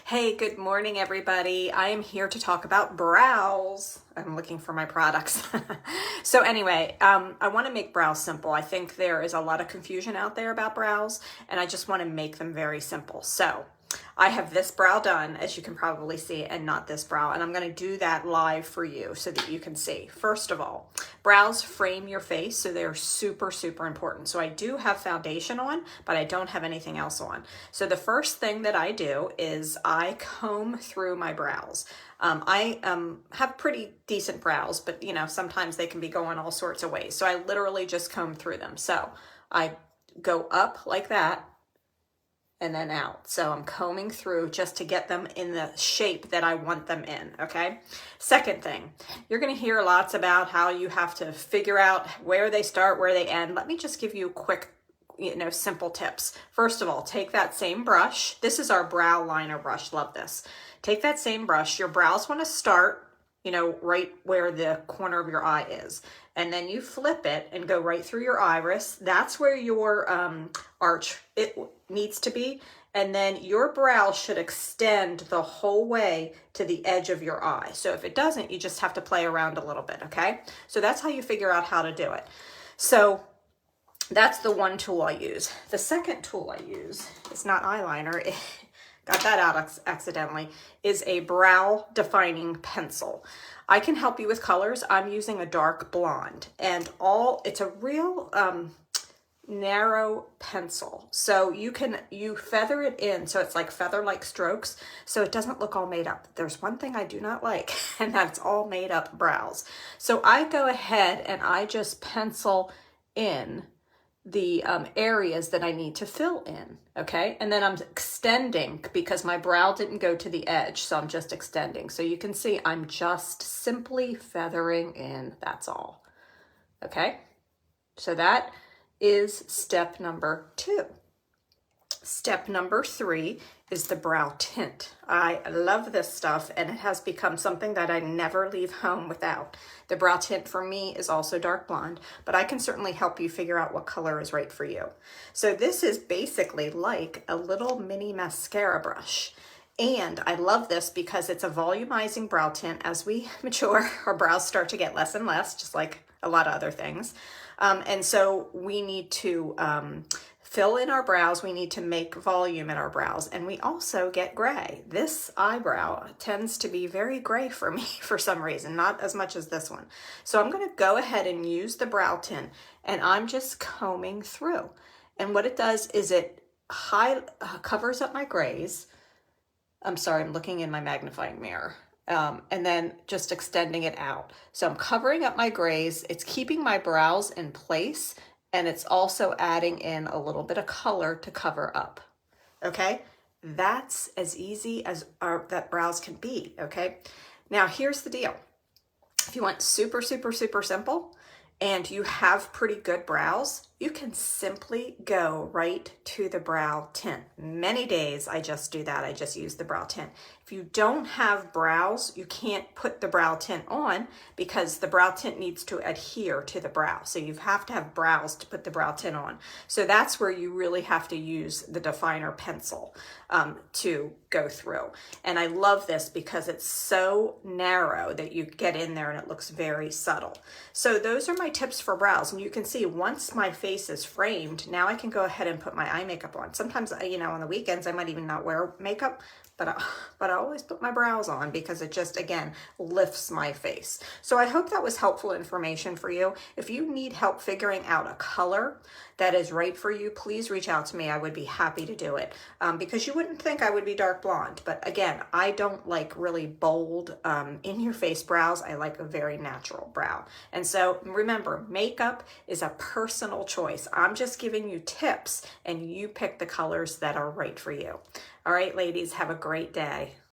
Hey, good morning, everybody. I am here to talk about brows. I'm looking for my products. So anyway, I want to make brows simple. I think there is a lot of confusion out there about brows, and I just want to make them very simple. So I have this brow done, as you can probably see, and not this brow. And I'm going to do that live for you so that you can see. First of all, brows frame your face, so they're super, super important. So I do have foundation on, but I don't have anything else on. So the first thing that I do is I comb through my brows. I have pretty decent brows, but you know, sometimes they can be going all sorts of ways. So I literally just comb through them. So I go up like that, and then out. So I'm combing through just to get them in the shape that I want them in, okay? Second thing, you're gonna hear lots about how you have to figure out where they start, where they end. Let me just give you quick, simple tips. First of all, take that same brush. This is our brow liner brush, love this. Take that same brush. Your brows wanna start, right where the corner of your eye is. And then you flip it and go right through your iris. That's where your arch it needs to be. And then your brow should extend the whole way to the edge of your eye. So if it doesn't, you just have to play around a little bit, okay? So that's how you figure out how to do it. So that's the one tool I use. The second tool I use, it's not eyeliner, got that out accidentally, is a brow defining pencil. I can help you with colors. I'm using a dark blonde, and it's a real narrow pencil. So you feather it in, so it's like feather-like strokes, so it doesn't look all made up. There's one thing I do not like, and that's all made up brows. So I go ahead and I just pencil in the areas that I need to fill in, okay? And then I'm extending because my brow didn't go to the edge, so I'm just extending. So you can see I'm just simply feathering in, that's all, okay? So that is step number 2. Step number 3 is the brow tint. I love this stuff, and it has become something that I never leave home without. The brow tint for me is also dark blonde, but I can certainly help you figure out what color is right for you. So this is basically like a little mini mascara brush. And I love this because it's a volumizing brow tint. As we mature, our brows start to get less and less, just like a lot of other things. And so we need to fill in our brows. We need to make volume in our brows, and we also get gray. This eyebrow tends to be very gray for me for some reason, not as much as this one. So I'm going to go ahead and use the brow tint, and I'm just combing through. And what it does is it covers up my grays. I'm sorry, I'm looking in my magnifying mirror. And then just extending it out. So I'm covering up my grays. It's keeping my brows in place, and it's also adding in a little bit of color to cover up, okay? That's as easy as that brows can be, okay? Now, here's the deal. If you want super, super, super simple, and you have pretty good brows, you can simply go right to the brow tint. Many days I just do that. I just use the brow tint. If you don't have brows, you can't put the brow tint on because the brow tint needs to adhere to the brow. So you have to have brows to put the brow tint on. So that's where you really have to use the definer pencil to go through. And I love this because it's so narrow that you get in there and it looks very subtle. So those are my tips for brows. And you can see once my face is framed, now I can go ahead and put my eye makeup on. Sometimes, on the weekends, I might even not wear makeup, but I always put my brows on because it just, again, lifts my face. So I hope that was helpful information for you. If you need help figuring out a color that is right for you, please reach out to me. I would be happy to do it because you wouldn't think I would be dark blonde. But again, I don't like really bold in-your-face brows. I like a very natural brow. And so remember, makeup is a personal choice. I'm just giving you tips, and you pick the colors that are right for you. All right, ladies, have a great day.